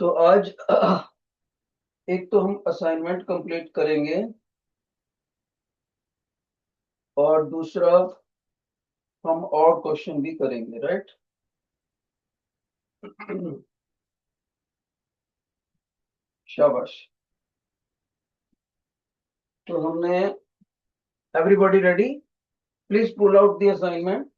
तो आज एक तो हम असाइनमेंट कंप्लीट करेंगे और दूसरा हम और क्वेश्चन भी करेंगे, राइट। शाबाश। तो हमने everybody ready, please pull out the assignment.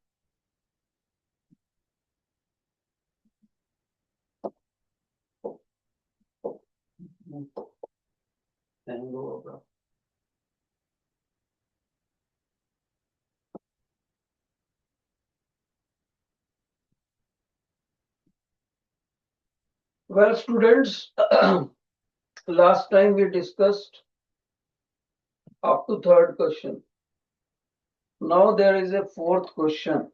Well, students, last time we discussed up to third question. Now there is a fourth question.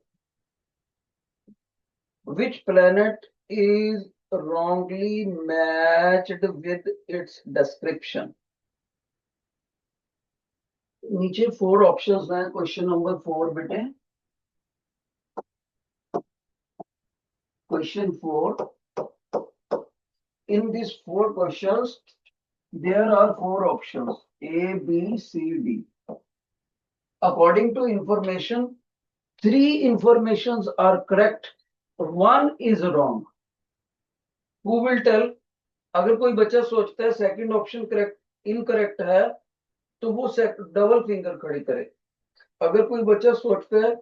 Which planet is wrongly matched with its description? नीचे 4 options हैं question number 4 बेटे। Question 4, in these 4 questions there are 4 options A, B, C, D. According to information, 3 informations are correct, 1 is wrong. Who will tell? अगर कोई बच्चा सोचता है second option correct incorrect है तो वो डबल फिंगर खड़ी करे। अगर कोई बच्चा सोचता है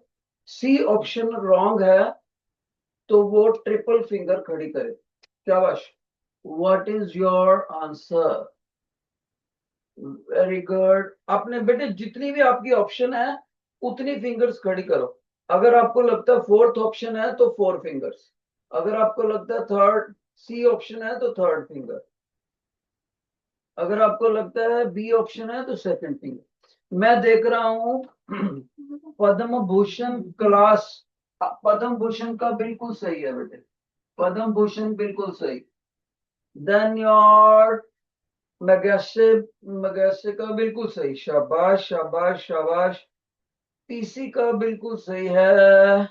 सी ऑप्शन रॉन्ग है तो वो ट्रिपल फिंगर खड़ी करे। शाबाश। What is your answer? Very good. आपने बेटे जितनी भी आपकी ऑप्शन है उतनी फिंगर्स खड़ी करो। अगर आपको लगता है फोर्थ ऑप्शन है तो 4 फिंगर्स, अगर आपको लगता है थर्ड सी ऑप्शन है तो थर्ड फिंगर, अगर आपको लगता है बी ऑप्शन है तो सेकंड फिंगर। मैं देख रहा हूं पद्म भूषण क्लास, पद्म भूषण का बिल्कुल सही है बेटे, पद्म भूषण बिल्कुल सही। देन योर मगैसे, मगैसे का बिल्कुल सही। शाबाश शाबाश शाबाश। पीसी का बिल्कुल सही है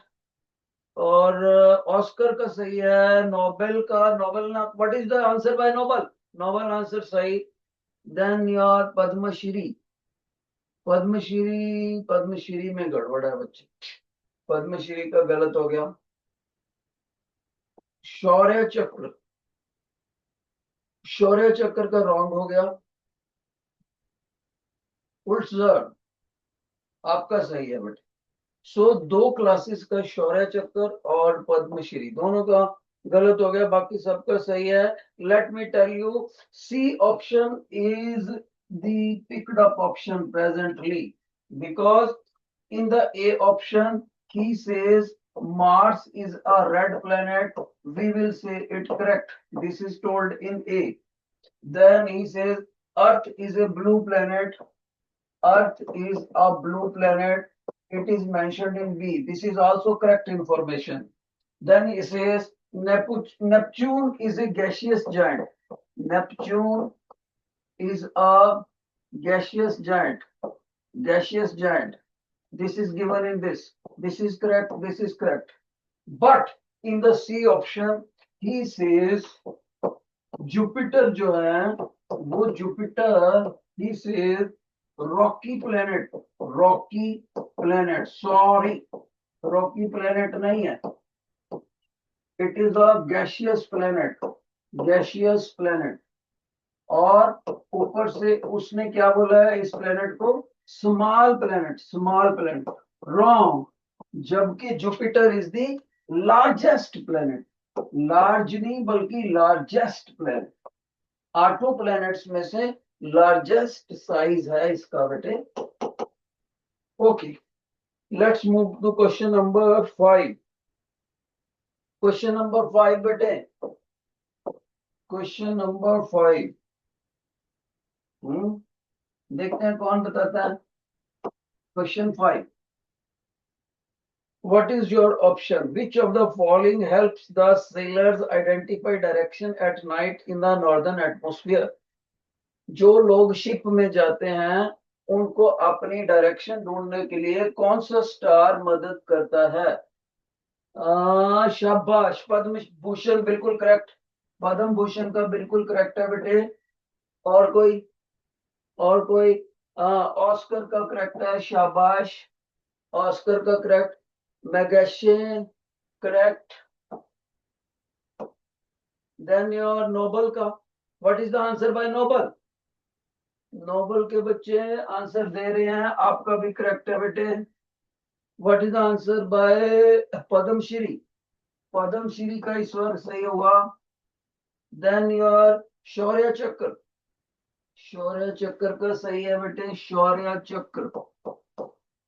और ऑस्कर का सही है। नोबेल का, नोबेल ना, what is the answer bye Nobel? Nobel answer सही। देन योर पद्मश्री, पद्मश्री, पद्मश्री में गड़बड़ है बच्चे, पद्मश्री का गलत हो गया। शौर्य चक्र, शौर्य चक्र का रॉन्ग हो गया। पुलित्जर आपका सही है बेटे। सो 2 क्लासेस का शौर्य चक्र और पद्मश्री दोनों का गलत हो गया, बाकी सबका सही है। Let me tell you, C option is the picked up option presently because in the A option he says Mars is a red planet, we will say it correct, this is told in A. Then he says Earth is a blue planet, Earth is a blue planet, it is mentioned in B, this is also correct information. Then he says Neptune is a gaseous giant, Neptune is a gaseous giant, gaseous giant, this is given in this, this is correct, this is correct. But in the C option he says Jupiter जो है वो Jupiter, he says rocky planet, rocky planet, sorry, rocky planet नहीं है, it is a gaseous planet, gaseous planet. और ऊपर से उसने क्या बोला है इस प्लेनेट को? Small planet, small planet, wrong. जबकि Jupiter is the largest planet, large नहीं बल्कि लार्जेस्ट प्लेनेट, 8 प्लेनेट्स में से लार्जेस्ट साइज है इसका बेटे। Okay, let's move to question number 5। Question number 5 बेटे, क्वेश्चन नंबर 5 देखते हैं कौन बताता है। Question 5, what is your option? Which of the following helps the sailors identify direction at night in the northern atmosphere? जो लोग शिप में जाते हैं उनको अपनी डायरेक्शन ढूंढने के लिए कौन सा स्टार मदद करता है? शाबाश, पद्म भूषण बिल्कुल करेक्ट, पद्म भूषण का बिल्कुल करेक्ट है बेटे। और कोई, और कोई? ऑस्कर का करेक्ट है, शाबाश। ऑस्कर का करेक्ट। मैगेशिन करेक्ट। देन योर नोबल का, what is the answer by Noble? Noble के बच्चे आंसर दे रहे हैं, आपका भी करेक्ट है बेटे। What is the answer by Padmashri? Padmashri का इस बार सही होगा। देन योर शौर्य चक्र, शौर्य चक्र का सही है बेटे, शौर्य चक्र।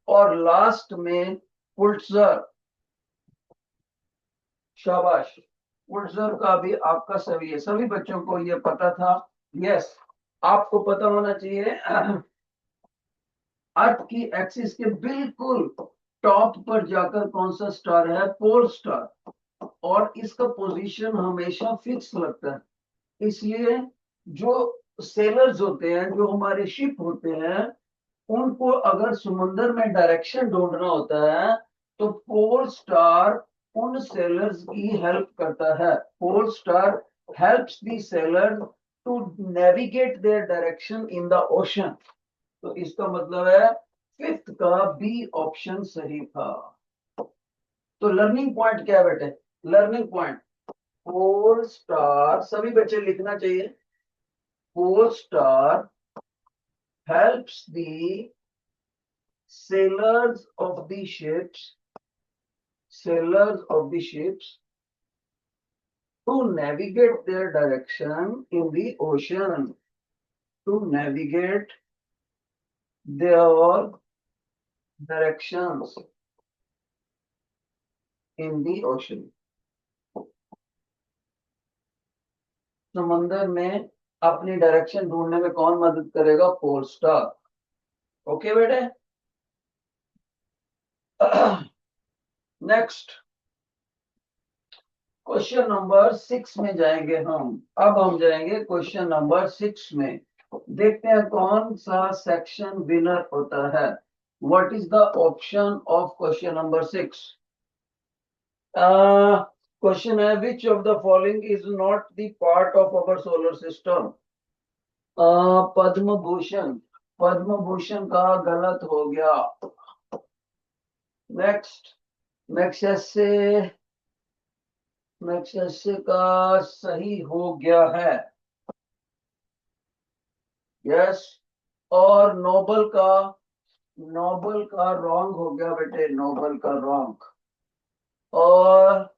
और लास्ट में पुलित्जर, शाबाश। पुलित्जर का भी आपका सही है, सभी बच्चों को ये पता था। यस, आपको पता होना चाहिए अर्थ की एक्सिस के बिल्कुल टॉप पर जाकर कौन सा स्टार है? Pole star. और इसका पोजीशन हमेशा फिक्स लगता है, इसलिए जो सेलर्स होते हैं, जो हमारे शिप होते हैं, उनको अगर समुद्र में डायरेक्शन ढूंढना होता है तो पोल स्टार उन सेलर्स की हेल्प करता है। Pole star helps the sailor to navigate their direction in the ocean. तो इसका मतलब है फिफ्थ का बी ऑप्शन सही था। तो लर्निंग पॉइंट क्या है बेटे? लर्निंग पॉइंट, पोल स्टार, सभी बच्चे लिखना चाहिए। Pole star helps the sailors of the ships, sailors of the ships to navigate their direction in the ocean, to navigate their directions in the ocean. समंदर में अपनी डायरेक्शन ढूंढने में कौन मदद करेगा? Pole star. ओके बेटे। नेक्स्ट क्वेश्चन नंबर 6 में जाएंगे हम। अब हम जाएंगे क्वेश्चन नंबर 6 में। देखते हैं कौन सा सेक्शन विनर होता है। What is the option of question number 6? Question है which of the following is not the part of our solar system? Padma Bhushan, Padma Bhushan का गलत हो गया। नेक्स्ट, मैक्सेसे, मैक्सेसे का सही हो गया है। यस। और नोबल का, नोबल का रॉन्ग हो गया बेटे, नोबल का रॉन्ग। और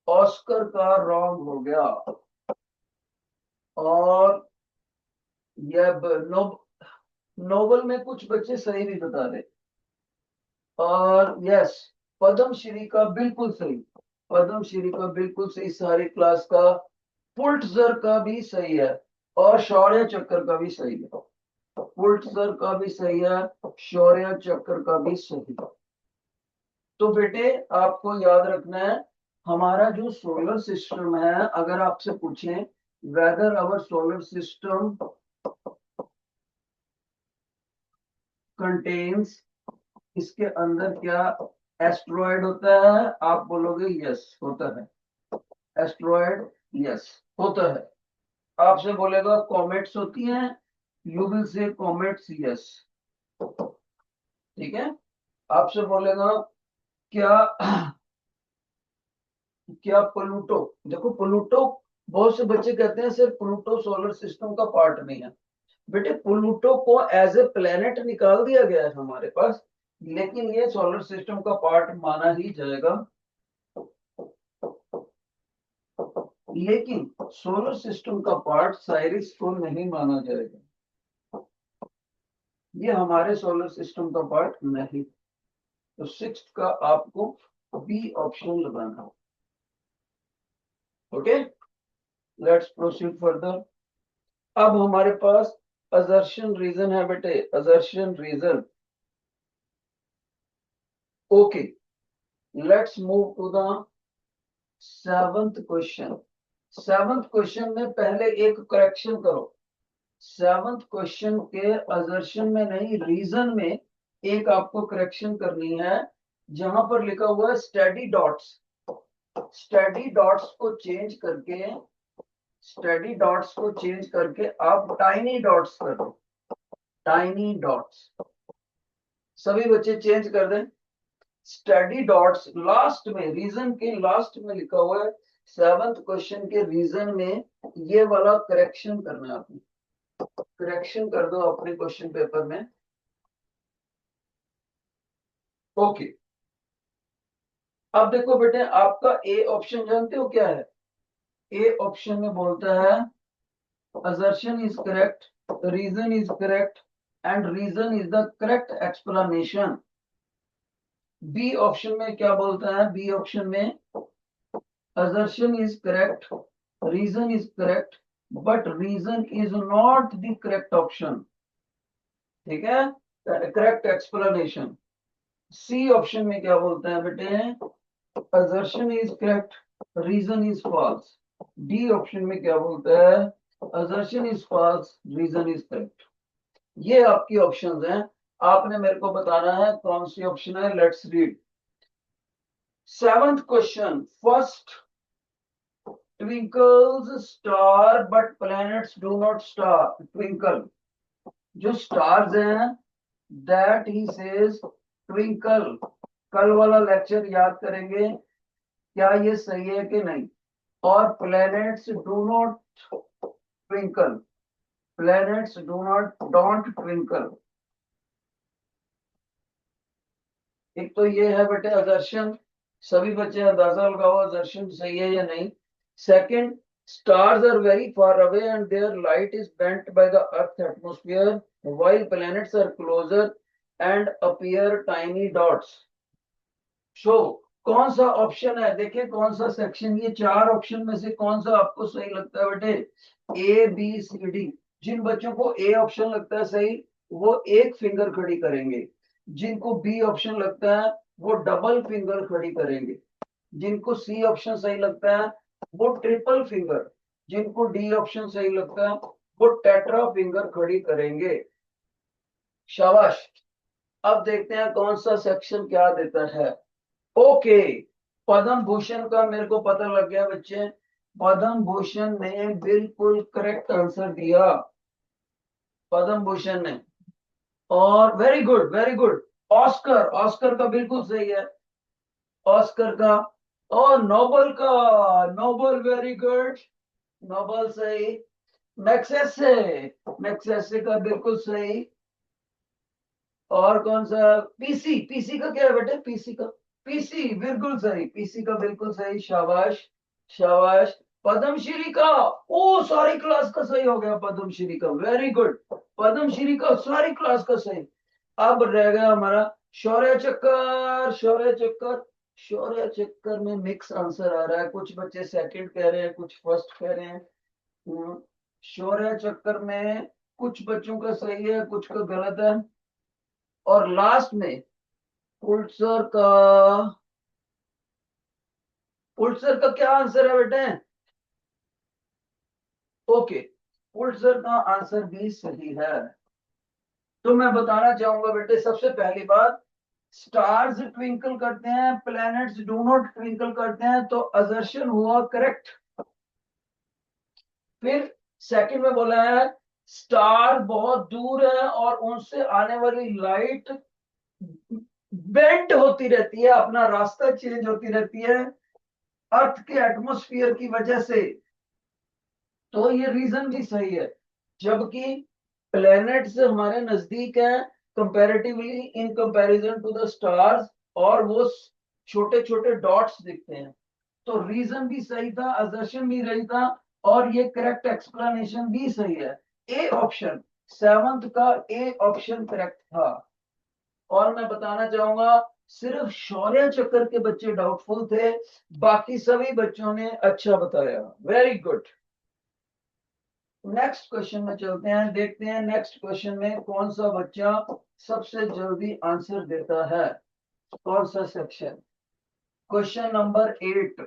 ऑस्कर का रॉन्ग हो गया। और ये नोबल में कुछ बच्चे सही भी बता रहे। और यस, पद्मश्री का बिल्कुल सही, पद्मश्री का बिल्कुल सही, सारी क्लास का। पुलित्जर का भी सही है और शौर्य चक्र का भी सही है। पुलित्जर का भी सही है, शौर्य चक्र का भी सही है। तो बेटे आपको याद रखना है, हमारा जो सोलर सिस्टम है, अगर आपसे पूछें whether our solar system contains, इसके अंदर क्या एस्ट्रॉयड होता है? आप बोलोगे यस होता है, एस्ट्रॉयड यस होता है। आपसे बोलेगा कॉमेट्स होती हैं, you will say comets yes. ठीक है। आपसे बोलेगा क्या क्या प्लूटो, देखो प्लूटो, बहुत से बच्चे कहते हैं सिर्फ प्लूटो सोलर सिस्टम का पार्ट नहीं है। बेटे प्लूटो को एज ए प्लेनेट निकाल दिया गया है हमारे पास, लेकिन ये सोलर सिस्टम का पार्ट माना ही जाएगा। लेकिन सोलर सिस्टम का पार्ट साइरिस को नहीं माना जाएगा, ये हमारे सोलर सिस्टम का पार्ट नहीं। तो सिक्स्थ का आपको बी ऑप्शन लगाना। Okay, let's proceed further. अब हमारे पास असर्शन रीजन है बेटे, assertion reason. Okay, let's move to the seventh question. Seventh question में पहले एक करेक्शन करो। सेवंथ क्वेश्चन के असर्शन में नहीं, रीजन में एक आपको करेक्शन करनी है। जहां पर लिखा हुआ है स्टडी डॉट्स, स्टडी डॉट्स को चेंज करके स्टडी डॉट्स को चेंज करके आप टाइनी डॉट्स कर दो, टाइनी डॉट्स। सभी बच्चे चेंज कर दें। स्टडी डॉट्स लास्ट में, रीजन के लास्ट में लिखा हुआ है, 7th क्वेश्चन के रीजन में ये वाला करेक्शन करना है आपने, करेक्शन कर दो अपने क्वेश्चन पेपर में। ओके, अब देखो बेटे, आपका ए ऑप्शन जानते हो क्या है? ए ऑप्शन में बोलता है assertion is correct, reason is correct and reason is the correct explanation। B option में क्या बोलता है? बी ऑप्शन में assertion is correct, reason is correct but reason is not the correct option। ठीक है, करेक्ट एक्सप्लेनेशन। सी ऑप्शन में क्या बोलता है बेटे? assertion is correct, reason is false। D option में क्या बोलता है? assertion is false, reason is correct। ये आपकी ऑप्शंस हैं, आपने मेरे को बताना है कौन सी ऑप्शन है। Let's read 7th question. First, twinkles star but planets do not star twinkle. जो स्टार्स हैं, दैट ही सेज ट्विंकल। कल वाला लेक्चर याद करेंगे, क्या ये सही है कि नहीं? और planets do not twinkle, planets do not don't twinkle. एक तो ये है बेटे असर्शन, सभी बच्चे अंदाजा लगाओ असर्शन सही है या नहीं। Second, stars are very far away and their light is bent by the earth atmosphere while planets are closer and appear tiny dots. So कौन सा ऑप्शन है? देखिए कौन सा सेक्शन, ये 4 ऑप्शन में से कौन सा आपको सही लगता है बेटे? A B C D. जिन बच्चों को ए ऑप्शन लगता है सही, वो एक फिंगर खड़ी करेंगे। जिनको बी ऑप्शन लगता है वो डबल फिंगर खड़ी करेंगे। जिनको सी ऑप्शन सही लगता है वो ट्रिपल फिंगर। जिनको डी ऑप्शन सही लगता है वो टेट्रा फिंगर खड़ी करेंगे। शाबाश। अब देखते हैं कौन सा सेक्शन क्या देता है। ओके, पद्म भूषण का मेरे को पता लग गया बच्चे। पद्म भूषण ने बिल्कुल करेक्ट आंसर दिया, पद्म भूषण ने। और very good, very good. Oscar, Oscar का बिल्कुल सही है, ऑस्कर का। और नोबल का, नोबल वेरी गुड, नोबल सही। मैक्सेसे, मैक्सेसे का बिल्कुल सही। और कौन सा? पीसी, पीसी का क्या है बेटे? पीसी का, पीसी बिल्कुल सही, पीसी का बिल्कुल सही। शाबाश, शाबाश। पद्मश्री का, ओ सारी क्लास का सही हो गया, पद्मश्री का वेरी गुड, पद्मश्री का सारी क्लास का सही। अब रह गया हमारा शौर्य चक्कर, शौर्य चक्कर। शौर्य चक्कर में मिक्स आंसर आ रहा है, कुछ बच्चे सेकंड कह रहे हैं, कुछ फर्स्ट कह रहे हैं। शौर्य चक्कर में कुछ बच्चों का सही है, कुछ का गलत है। और लास्ट में पुल्सर का, पुल्सर का क्या आंसर है बेटे? ओके, पुल्सर का आंसर भी सही है। तो मैं बताना चाहूंगा बेटे, सबसे पहली बात, स्टार्स ट्विंकल करते हैं, प्लैनेट्स डू नॉट ट्विंकल करते हैं, तो असर्शन हुआ करेक्ट। फिर सेकंड में बोला है स्टार बहुत दूर है और उनसे आने वाली लाइट बेंड होती रहती है, अपना रास्ता चेंज होती रहती है अर्थ के एटमॉस्फेयर की वजह से, तो ये रीजन भी सही है। जबकि प्लैनेट्स हमारे नजदीक है comparatively in comparison to the stars, और वो छोटे छोटे डॉट्स दिखते हैं, तो रीजन भी सही था, असर्शन भी सही था, और ये करेक्ट एक्सप्लेनेशन भी सही है। ए ऑप्शन, 7th का ए ऑप्शन करेक्ट था। और मैं बताना चाहूंगा सिर्फ शौर्य चक्कर के बच्चे डाउटफुल थे, बाकी सभी बच्चों ने अच्छा बताया, वेरी गुड। नेक्स्ट क्वेश्चन में चलते हैं, देखते हैं नेक्स्ट क्वेश्चन में कौन सा बच्चा सबसे जल्दी आंसर देता है, कौन सा section. Question number 8,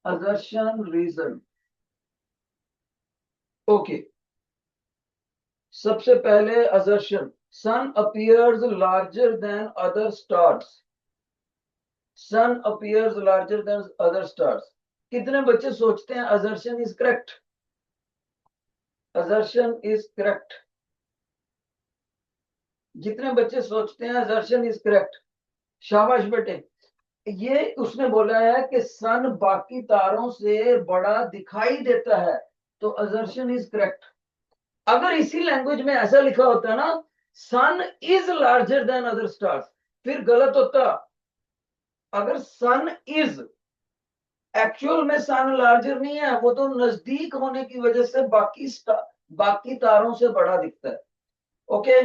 assertion reason. Okay, सबसे पहले assertion, sun appears larger than other stars. Sun appears larger than other stars. कितने बच्चे सोचते हैं assertion is correct? Assertion is correct. जितने बच्चे सोचते हैं असर्शन इज करेक्ट, शाबाश बेटे। ये उसने बोला है कि सन बाकी तारों से बड़ा दिखाई देता है, तो असर्शन इज करेक्ट। अगर इसी लैंग्वेज में ऐसा लिखा होता ना, sun is larger than other stars, फिर गलत होता। अगर सन इज, एक्चुअल में सन लार्जर नहीं है, वो तो नजदीक होने की वजह से बाकी तारों से बड़ा दिखता है। ओके,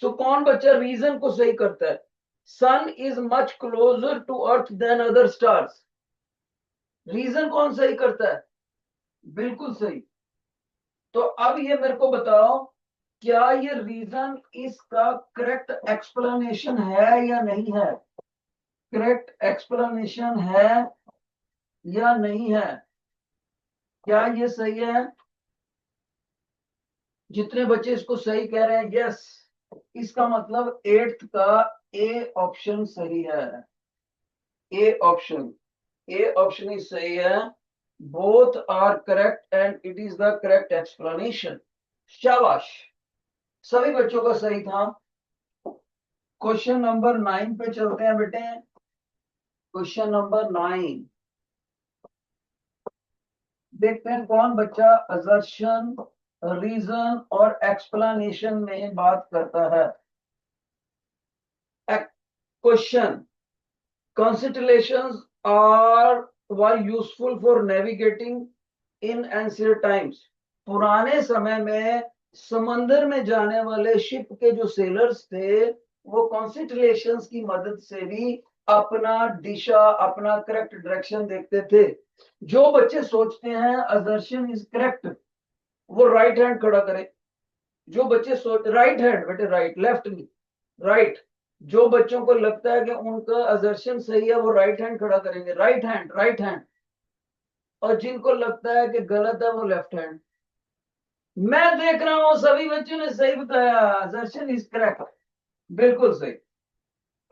सो कौन बच्चा रीजन को सही करता है? Sun is much closer to earth than other stars. Reason कौन सही करता है? बिल्कुल सही। तो अब ये मेरे को बताओ, क्या ये रीजन इसका करेक्ट एक्सप्लेनेशन है या नहीं है? करेक्ट एक्सप्लेनेशन है या नहीं है? क्या ये सही है? जितने बच्चे इसको सही कह रहे हैं यस, इसका मतलब एट्थ का ए ऑप्शन सही है। ए ऑप्शन, ए ऑप्शन ही सही है। Both are correct and it is the correct explanation. शाबाश, सभी बच्चों का सही था। क्वेश्चन नंबर 9 पे चलते हैं बेटे। क्वेश्चन नंबर 9 देखते हैं कौन बच्चा असर्शन, रीजन और एक्सप्लेनेशन में बात करता है। Question, constellations were useful for navigating in ancient times। पुराने समय में समंदर में जाने वाले शिप के जो सेलर्स थे, वो कॉन्स्टलेशंस की मदद से भी अपना दिशा, अपना करेक्ट डायरेक्शन देखते थे। जो बच्चे सोचते हैं असर्शन इज करेक्ट, वो राइट हैंड खड़ा करे। जो बच्चे सोच, राइट हैंड बेटे, राइट, लेफ्ट नहीं, राइट। जो बच्चों को लगता है कि उनका असर्शन सही है, वो राइट हैंड खड़ा करेंगे, राइट हैंड, राइट हैंड। और जिनको लगता है कि गलत है, वो लेफ्ट हैंड। मैं देख रहा हूं सभी बच्चों ने सही बताया, असर्शन इज करेक्ट, बिल्कुल सही।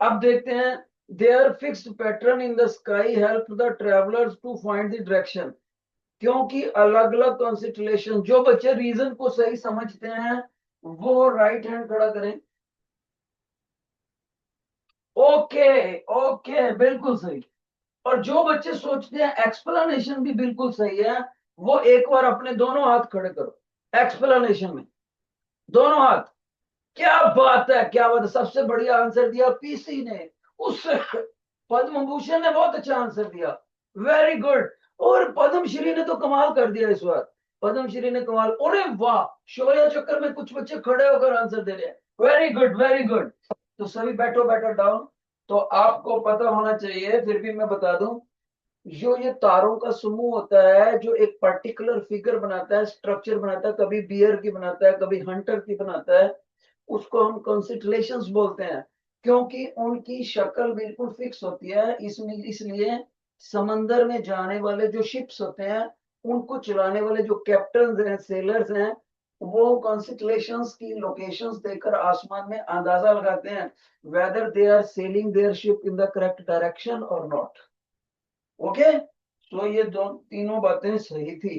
अब देखते हैं, there fixed pattern in the sky help the travellers to find the direction. क्योंकि अलग अलग कॉन्स्टलेशन, जो बच्चे रीजन को सही समझते हैं वो राइट हैंड खड़ा करें। ओके, ओके, बिल्कुल सही। और जो बच्चे सोचते हैं एक्सप्लेनेशन भी बिल्कुल सही है, वो एक बार अपने दोनों हाथ खड़े करो एक्सप्लेनेशन में, दोनों हाथ। क्या बात है, क्या बात है, सबसे बढ़िया आंसर दिया पीसी ने। उससे पद्म भूषण ने बहुत अच्छा आंसर दिया, वेरी गुड। और पद्मश्री ने तो कमाल कर दिया इस बार, पद्मश्री ने कमाल। अरे वाह, शौर्य चक्कर में कुछ बच्चे खड़े होकर आंसर दे रहे हैं, वेरी गुड, वेरी गुड। तो सभी बैठो, बैठो डाउन। तो आपको पता होना चाहिए, फिर भी मैं बता दूं, जो ये तारों का समूह होता है, जो एक पर्टिकुलर फिगर बनाता है, स्ट्रक्चर बनाता है, कभी बियर की बनाता है, कभी हंटर की बनाता है, उसको हम कॉन्स्टलेशंस बोलते हैं। क्योंकि उनकी शक्ल बिल्कुल फिक्स होती है, इसमें इसलिए समंदर में जाने वाले जो शिप्स होते हैं, उनको चलाने वाले जो कैप्टन हैं, सेलर्स हैं, वो कॉन्स्टलेशंस की लोकेशंस देखकर आसमान में अंदाजा लगाते हैं whether they are sailing their ship in the correct direction और नॉट। ओके, तो ये दो तीनों बातें सही थी,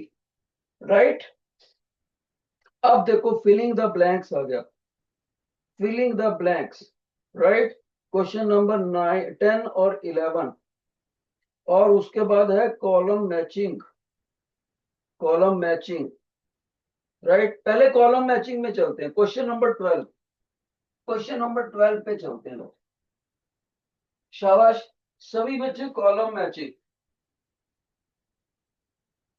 राइट। अब देखो फिलिंग द ब्लैंक्स आ गया, filling the blanks, right. Question number 9, 10 और 11। और उसके बाद है column matching, column matching, right. पहले कॉलम मैचिंग में चलते हैं, क्वेश्चन नंबर 12, क्वेश्चन नंबर 12 पे चलते हैं लोग। शाबाश, सभी बच्चे कॉलम मैचिंग।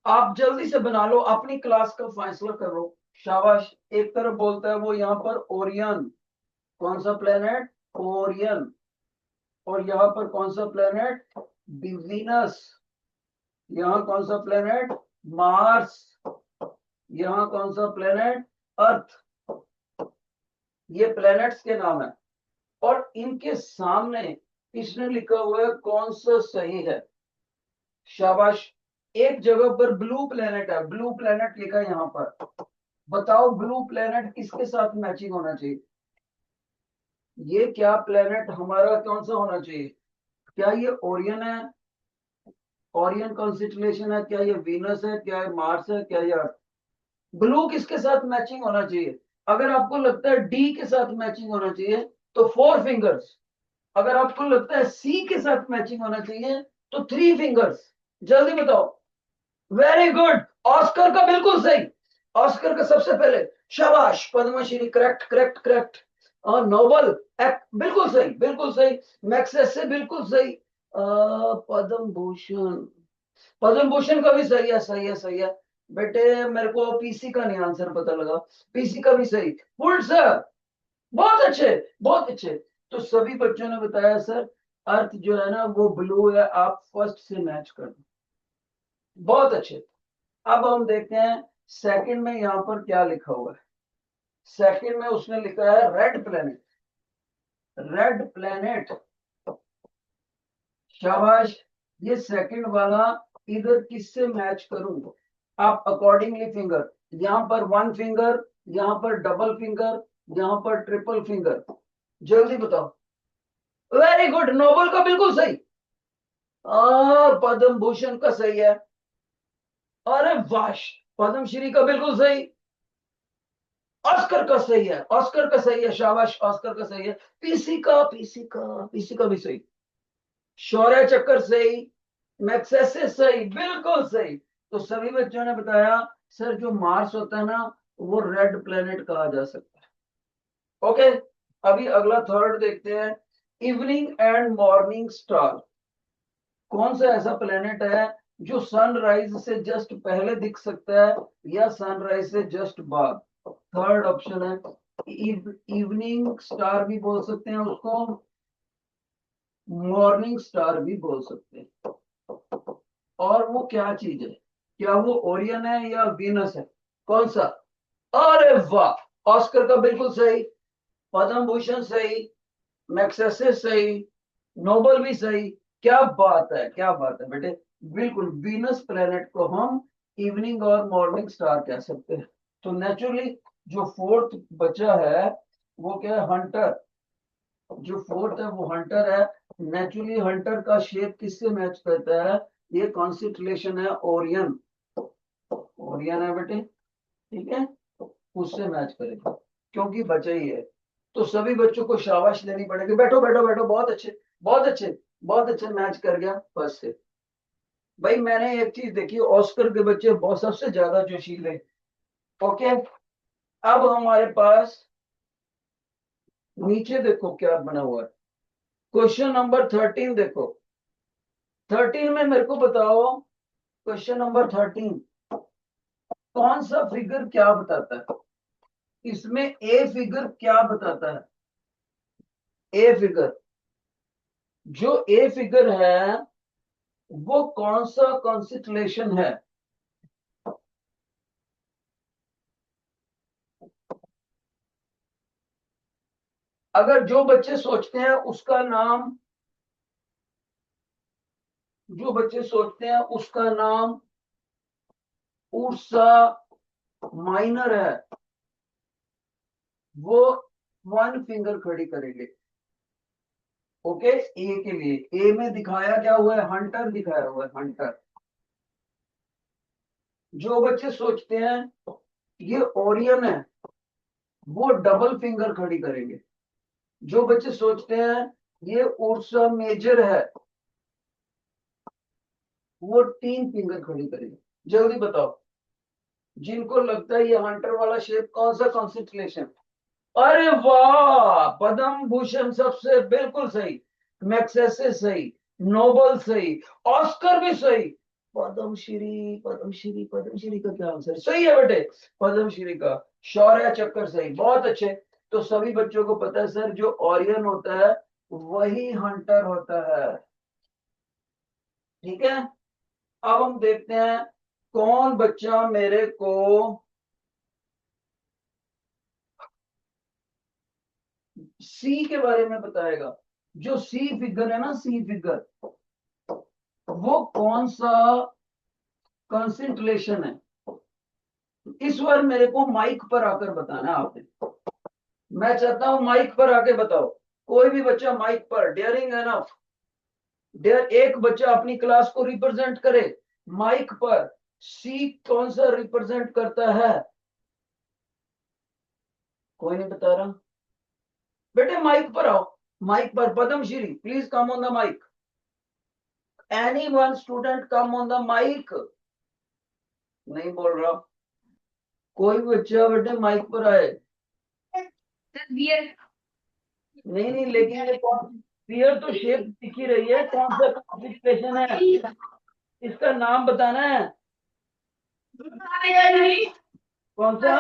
आप जल्दी से बना लो, अपनी क्लास का फैसला करो। शाबाश, एक तरफ बोलता है वो यहाँ पर ओरियन, कौन सा प्लेनेट? ओरियन। और यहाँ पर कौन सा प्लेनेट? वीनस। यहाँ कौन सा प्लेनेट? मार्स। यहाँ कौन सा प्लेनेट? अर्थ। ये प्लेनेट्स के नाम है। और इनके सामने इसने लिखा हुआ है कौन सा सही है। शाबाश, एक जगह पर ब्लू प्लेनेट है, ब्लू प्लेनेट लिखा है यहाँ पर। बताओ ब्लू प्लेनेट किसके साथ मैचिंग होना चाहिए? ये क्या प्लेनेट हमारा कौन सा होना चाहिए? क्या ये ओरियन है? ओरियन कॉन्स्टेलेशन है, क्या ये वीनस है, क्या ये मार्स है, क्या ये अर्थ? ब्लू किसके साथ मैचिंग होना चाहिए? अगर आपको लगता है डी के साथ मैचिंग होना चाहिए तो 4 फिंगर्स। अगर आपको लगता है सी के साथ मैचिंग होना चाहिए तो 3 फिंगर्स। जल्दी बताओ। वेरी गुड, ऑस्कर का बिल्कुल सही। ऑस्कर का सबसे पहले शाबाश, पद्मश्री करेक्ट करेक्ट करेक्ट। और नोबल बिल्कुल सही बिल्कुल सही। मैक्सेस से बिल्कुल सही। पद्म भूषण, पद्म भूषण का भी सही है सही है सही है। बेटे मेरे को पीसी का नहीं आंसर पता लगा। पीसी का भी सही। पुलिट्जर, बहुत अच्छे बहुत अच्छे। तो सभी बच्चों ने बताया सर अर्थ जो है ना वो ब्लू है, आप फर्स्ट से मैच कर दो। बहुत अच्छे। अब हम देखते हैं सेकंड में यहाँ पर क्या लिखा हुआ है। सेकंड में उसने लिखा है रेड प्लेनेट। रेड प्लेनेट, शाबाश। ये सेकंड वाला इधर किससे मैच करूंगा? आप अकॉर्डिंगली फिंगर, यहाँ पर 1 फिंगर, यहाँ पर डबल फिंगर, यहाँ पर ट्रिपल फिंगर। जल्दी बताओ। वेरी गुड, नोबल का बिल्कुल सही। पद्म भूषण का सही है। अरे वाश, पद्मश्री का बिल्कुल सही। ऑस्कर का सही है, ऑस्कर का सही है, शाबाश, ऑस्कर का सही है। पीसी का भी सही। शौर्य चक्कर सही। मैक्सेसे सही, बिल्कुल सही। तो सभी बच्चों ने बताया सर जो मार्स होता है ना वो रेड प्लेनेट कहा जा सकता है। ओके, अभी अगला थर्ड देखते हैं। Evening and morning star. कौन सा ऐसा प्लेनेट है जो सनराइज से जस्ट पहले दिख सकता है या सनराइज से जस्ट बाद? थर्ड ऑप्शन है इवनिंग स्टार भी बोल सकते हैं उसको, मॉर्निंग स्टार भी बोल सकते हैं। और वो क्या चीज है? क्या वो ओरियन है या वीनस है? कौन सा? अरे वाह, ऑस्कर का बिल्कुल सही। पद्म भूषण सही। मैक्सेसे सही। नोबल भी सही। क्या बात है क्या बात है बेटे। बिल्कुल, वीनस प्लेनेट को हम इवनिंग और मॉर्निंग स्टार कह सकते हैं। तो नेचुरली जो फोर्थ बचा है वो क्या है? हंटर। जो फोर्थ है वो हंटर है। नेचुरली हंटर का शेप किससे मैच करता है? ये कॉन्स्टेलेशन है ओरियन। ओरियन है बेटे, ठीक है, उससे मैच करेगा क्योंकि बचा ही है। तो सभी बच्चों को शाबाश देनी पड़ेगी। बैठो बैठो बैठो, बहुत अच्छे बहुत अच्छे बहुत अच्छे, मैच कर गया फर्स्ट से। भाई मैंने एक चीज देखी, ऑस्कर के बच्चे बहुत सबसे ज्यादा जोशीले। ओके, अब हमारे पास नीचे देखो क्या बना हुआ है। क्वेश्चन नंबर 13 देखो। 13 में मेरे को बताओ, क्वेश्चन नंबर 13 कौन सा फिगर क्या बताता है? इसमें ए फिगर क्या बताता है? ए फिगर, जो ए फिगर है वो कौन सा कॉन्स्टेलेशन है? अगर जो बच्चे सोचते हैं उसका नाम, जो बच्चे सोचते हैं उसका नाम उर्सा माइनर है, वो 1 फिंगर खड़ी करेंगे। ओके, ए के लिए, ए में दिखाया क्या हुआ है? हंटर दिखाया हुआ है, हंटर। जो बच्चे सोचते हैं ये ओरियन है वो डबल फिंगर खड़ी करेंगे। जो बच्चे सोचते हैं ये उर्सा मेजर है वो 3 फिंगर खड़ी करेंगे। जल्दी बताओ, जिनको लगता है ये हंटर वाला शेप कौन सा कॉन्स्टेलेशन? अरे वाह, पद्म भूषण सबसे बिल्कुल सही। मैक्सेसे सही। नोबल सही। ऑस्कर भी सही। पद्मश्री पद्मश्री पद्मश्री का क्या आंसर सही है बेटे? पद्मश्री का। शौर्य चक्कर सही, बहुत अच्छे। तो सभी बच्चों को पता है सर जो ओरियन होता है वही हंटर होता है, ठीक है। अब हम देखते हैं कौन बच्चा मेरे को सी के बारे में बताएगा। जो सी फिगर है ना, सी फिगर, वो कौन सा कंसंट्रेशन है? इस बार मेरे को माइक पर आकर बताना है आपने। मैं चाहता हूं माइक पर आके बताओ। कोई भी बच्चा माइक पर, डेयरिंग एनफ, देयर एक बच्चा अपनी क्लास को रिप्रेजेंट करे माइक पर। सी कौन सा रिप्रेजेंट करता है? कोई नहीं बता रहा। बेटे माइक पर आओ, माइक पर। Padmashri please come on the mic. Any one student come on the mic. नहीं बोल रहा कोई बच्चा, बेटे माइक पर आए। नहीं नहीं, लेकिन ये कौन, बियर तो शेप दिख ही रही है, कौन सा कॉन्फ़िगरेशन है? इसका नाम बताना है। कौन सा?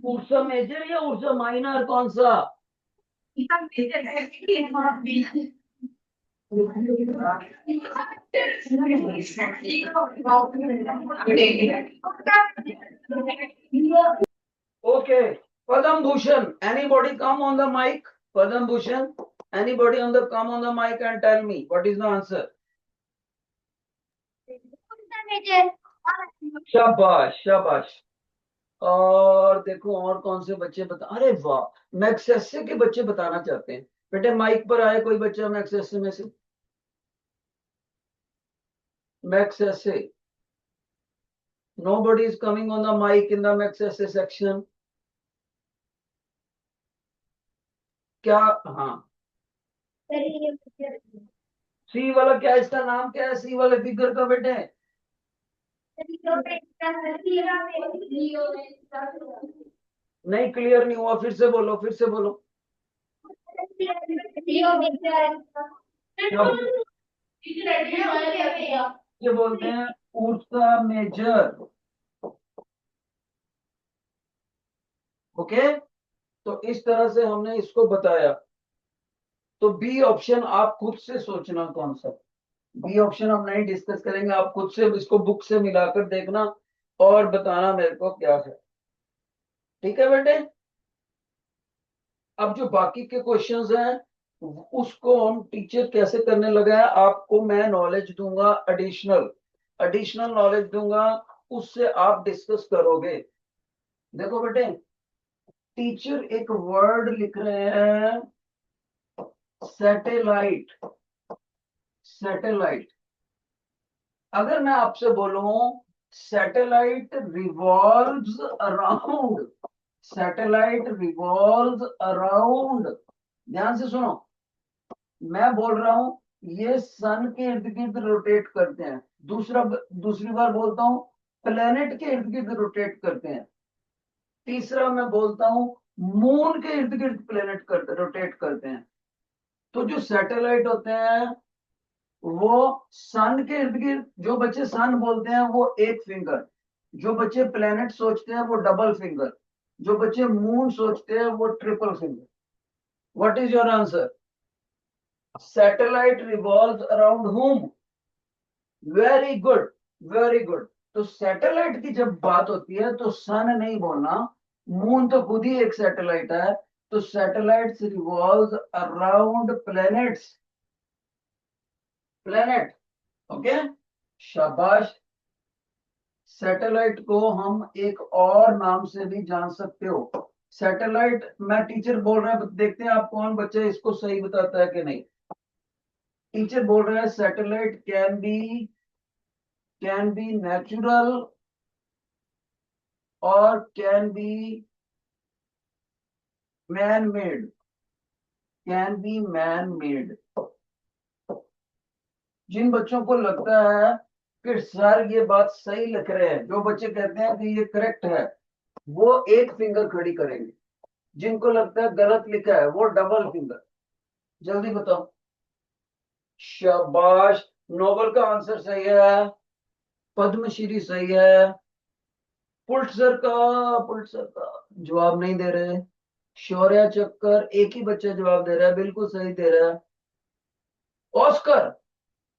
उर्सा मेजर या उर्सा माइनर, कौन सा? Okay, Padma Bhushan, anybody come on the mic? Padma Bhushan, anybody on the come on the mic and tell me what is the answer? शाबाश शाबाश। और देखो और कौन से बच्चे बता, अरे वाह, मैक्सेसे के बच्चे बताना चाहते हैं। बेटे माइक पर आए कोई बच्चा मैक्सेसे में से? Magsaysay, nobody is coming on the mic in the Magsaysay section। क्या? हाँ, सी वाला क्या, इसका नाम क्या है सी वाले फिगर का बेटे? नहीं क्लियर नहीं हुआ, फिर से बोलो, फिर से बोलो। ये बोलते हैं उर्सा मेजर। ओके, तो इस तरह से हमने इसको बताया। तो बी ऑप्शन आप खुद से सोचना कौन सा। बी ऑप्शन हम नहीं डिस्कस करेंगे, आप खुद से इसको बुक से मिलाकर देखना और बताना मेरे को क्या है। ठीक है बेटे। अब जो बाकी के क्वेश्चंस हैं उसको हम टीचर कैसे करने लगा है, आपको मैं नॉलेज दूंगा, एडिशनल एडिशनल नॉलेज दूंगा, उससे आप डिस्कस करोगे। देखो बेटे, टीचर एक वर्ड लिख रहे हैं, सैटेलाइट। सैटेलाइट, अगर मैं आपसे बोलूं satellite revolves around, satellite revolves around, ध्यान से सुनो, मैं बोल रहा हूं ये सन के इर्द गिर्द रोटेट करते हैं। दूसरी बार बोलता हूं प्लेनेट के इर्द गिर्द रोटेट करते हैं। तीसरा मैं बोलता हूं मून के इर्द गिर्द प्लेनेट करते रोटेट करते हैं। तो जो सैटेलाइट होते हैं वो सन के इर्द गिर्द, जो बच्चे सन बोलते हैं वो एक फिंगर, जो बच्चे प्लेनेट सोचते हैं वो डबल फिंगर, जो बच्चे मून सोचते हैं वो triple finger. What is your answer? Satellite revolves around whom? Very good, very good. तो सैटेलाइट की जब बात होती है तो सन नहीं बोलना, मून तो खुद ही एक सैटेलाइट है। तो satellites revolves around planets, planet. Okay, शाबाश। सैटेलाइट को हम एक और नाम से भी जान सकते हो। सैटेलाइट, मैं टीचर बोल रहा है, देखते हैं आप कौन बच्चा इसको सही बताता है कि नहीं। टीचर बोल रहे हैं सैटेलाइट कैन बी नेचुरल और can be man made, can be man made. जिन बच्चों को लगता है कि सर ये बात सही लिख रहे हैं, जो बच्चे कहते हैं कि ये करेक्ट है, वो एक फिंगर खड़ी करेंगे। जिनको लगता है गलत लिखा है वो डबल फिंगर। जल्दी बताओ। शाबाश, नोबल का आंसर सही है, पद्मश्री सही है, पुलित्जर का जवाब नहीं दे रहे, शौर्य चक्कर एक ही बच्चा जवाब दे रहा है, बिल्कुल सही दे रहा है। ऑस्कर,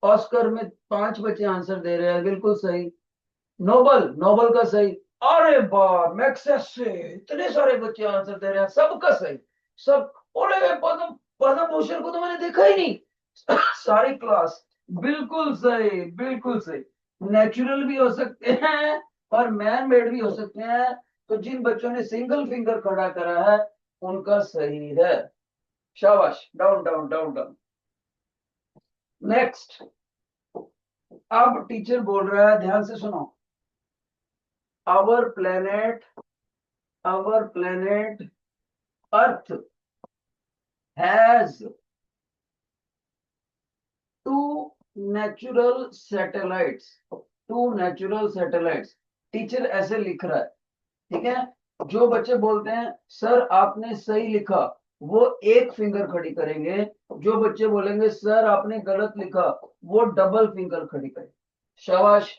ऑस्कर में 5 बच्चे आंसर दे रहे हैं, बिल्कुल सही। नोबल, नोबल का सही। अरे वाह, मैक्सेस से इतने सारे बच्चे आंसर दे रहे हैं, सबका सही, सब। अरे पद्म, पद्म भूषण को तो मैंने देखा ही नहीं। सारी क्लास, बिल्कुल सही, बिल्कुल सही। नेचुरल भी हो सकते हैं और मैन मेड भी हो सकते हैं। तो जिन बच्चों ने सिंगल फिंगर खड़ा करा है उनका सही है। शाबाश, down down down down. Next, अब टीचर बोल रहा है, ध्यान से सुनो। Our planet, our planet earth has two natural satellites, two natural satellites. Teacher ऐसे लिख रहा है, ठीक है। जो बच्चे बोलते हैं सर आपने सही लिखा, वो एक फिंगर खड़ी करेंगे। जो बच्चे बोलेंगे सर आपने गलत लिखा, वो डबल फिंगर खड़ी करेंगे। शाबाश,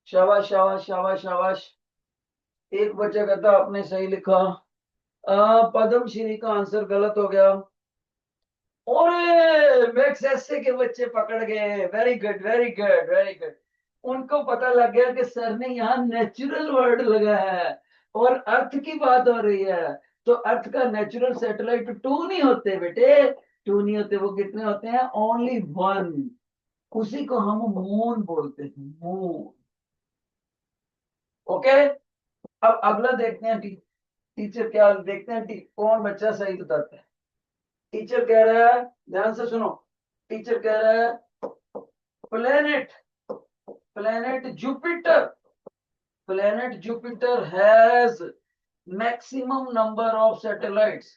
शाबाश, शाबाश, शाबाश, शाबाश। एक बच्चा कहता आपने सही लिखा। पद्म श्री का आंसर गलत हो गया। और मैक्स एसए के बच्चे पकड़ गए। Very good, very good, very good. उनको पता लग गया कि सर ने यहाँ नेचुरल वर्ड लगा है और अर्थ की बात हो रही है। तो अर्थ का नेचुरल सैटेलाइट टू नहीं होते बेटे, टू नहीं होते। वो कितने होते हैं? Only one. उसी को हम मून बोलते हैं, मून। ओके। अब अगला देखते हैं टीचर क्या देखते हैं, कौन बच्चा सही बताता है। टीचर कह रहा है, ध्यान से सुनो। टीचर कह रहा है planet, planet Jupiter, planet Jupiter has maximum number of satellites,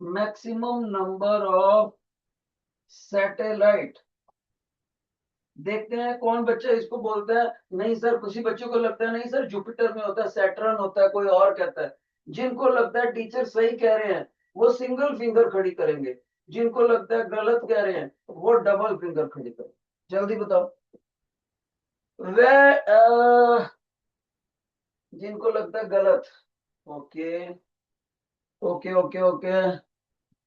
maximum number of satellite. देखते हैं कौन बच्चा इसको बोलता है नहीं सर। किसी बच्चे को लगता है नहीं सर जुपिटर में होता है, सैटर्न होता है, कोई और कहता है। जिनको लगता है टीचर सही कह रहे हैं वो सिंगल फिंगर खड़ी करेंगे, जिनको लगता है गलत कह रहे हैं वो डबल फिंगर खड़ी करेंगे। जल्दी बताओ। वे जिनको लगता है गलत। Okay, okay, okay, okay.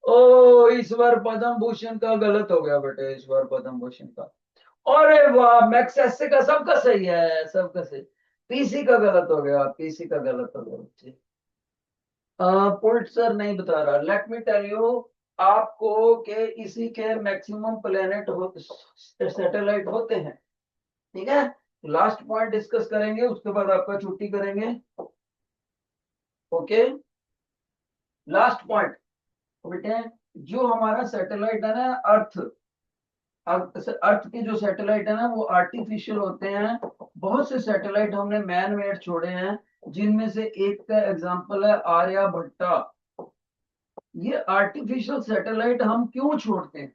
ओ इस बार पद्म भूषण का गलत हो गया बेटे, इस बार पद्म भूषण का। अरे वाह, मैक्स एसए का सबका सही है, सबका सही। पीसी का गलत हो गया, पीसी का गलत हो गया बच्चे। पुलिट्जर नहीं बता रहा। लेट मी टेल यू आपको के इसी के मैक्सिमम प्लेनेट सैटेलाइट होते हैं, ठीक है। लास्ट पॉइंट डिस्कस करेंगे, उसके बाद आपका छुट्टी करेंगे। ओके, लास्ट पॉइंट बेटे। जो हमारा सैटेलाइट है ना अर्थ, अर्थ के जो सैटेलाइट है ना वो आर्टिफिशियल होते हैं। बहुत से सैटेलाइट हमने मैन मेड छोड़े हैं, जिनमें से एक का एग्जांपल है आर्यभट्टा। ये आर्टिफिशियल सैटेलाइट हम क्यों छोड़ते हैं?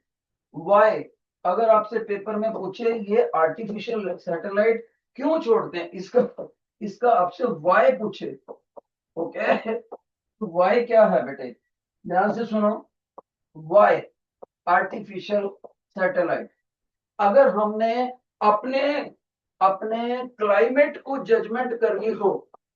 वाई? अगर आपसे पेपर में पूछे ये आर्टिफिशियल सैटेलाइट क्यों छोड़ते हैं, इसका इसका आपसे वाई पूछे, ओके, तो वाई क्या है बेटे? ध्यान से सुनो। वाई आर्टिफिशियल सैटेलाइट, अगर हमने अपने अपने क्लाइमेट को जजमेंट करनी हो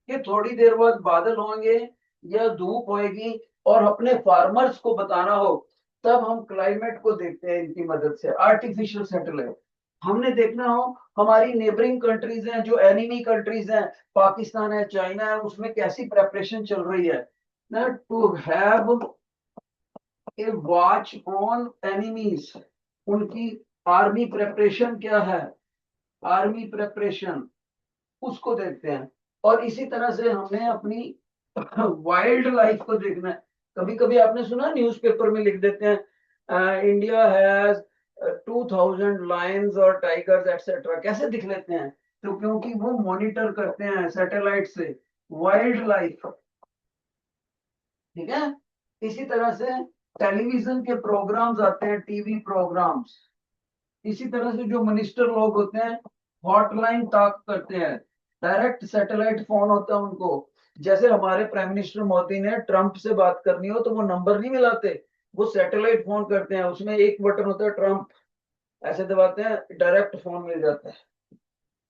कि थोड़ी देर बाद बादल होंगे या धूप होएगी और अपने फार्मर्स को बताना हो, तब हम क्लाइमेट को देखते हैं इनकी मदद से, आर्टिफिशियल सैटेलाइट। हमने देखना हो हमारी नेबरिंग कंट्रीज हैं, जो एनिमी कंट्रीज हैं, पाकिस्तान है, चाइना है, उसमें कैसी प्रेपरेशन चल रही है ना, to have a watch on enemies. उनकी आर्मी प्रेपरेशन क्या है, आर्मी प्रेपरेशन, उसको देखते हैं। और इसी तरह से हमने अपनी वाइल्ड लाइफ को देखना है। कभी कभी आपने सुना न्यूज़पेपर में लिख देते हैं इंडिया हैज 2000 लायंस और टाइगर्स एटसेट्रा, कैसे दिख लेते हैं? तो क्योंकि वो मॉनिटर करते हैं सैटेलाइट से वाइल्ड लाइफ, ठीक है। इसी तरह से टेलीविजन के प्रोग्राम्स आते हैं, टीवी प्रोग्राम्स। इसी तरह से जो मिनिस्टर लोग होते हैं हॉटलाइन टॉक करते हैं, डायरेक्ट सैटेलाइट फोन होता है उनको। जैसे हमारे प्राइम मिनिस्टर मोदी ने ट्रंप से बात करनी हो तो वो नंबर नहीं मिलाते, वो सैटेलाइट फोन करते हैं, उसमें एक बटन होता है ट्रंप, ऐसे दबाते हैं डायरेक्ट फोन मिल जाता है,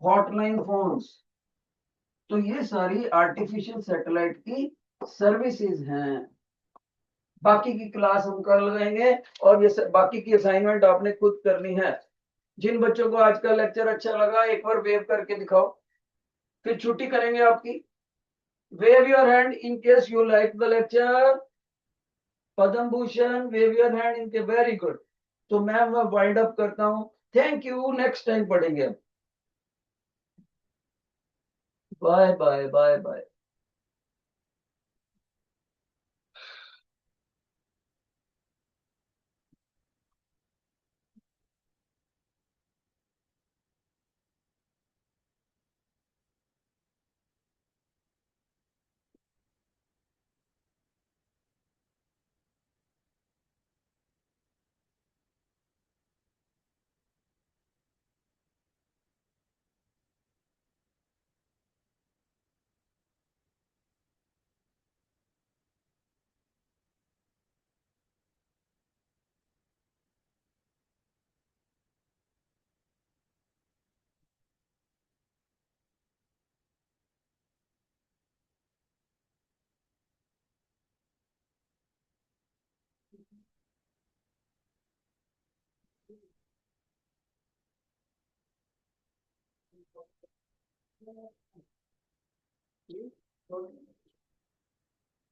हॉटलाइन फोन्स। तो ये सारी आर्टिफिशियल सैटेलाइट की सर्विसेज हैं। बाकी की क्लास हम कर लगाएंगे और ये बाकी की असाइनमेंट आपने खुद करनी है। जिन बच्चों को आज का लेक्चर अच्छा लगा एक बार वेव करके दिखाओ, फिर छुट्टी करेंगे आपकी। Wave your hand in case you like the lecture. Padma Bhushan, wave your hand इनके, वेरी गुड। तो मैं वाइंड अप करता हूँ। थैंक यू, नेक्स्ट टाइम पढ़ेंगे। Bye bye, bye bye.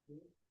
है।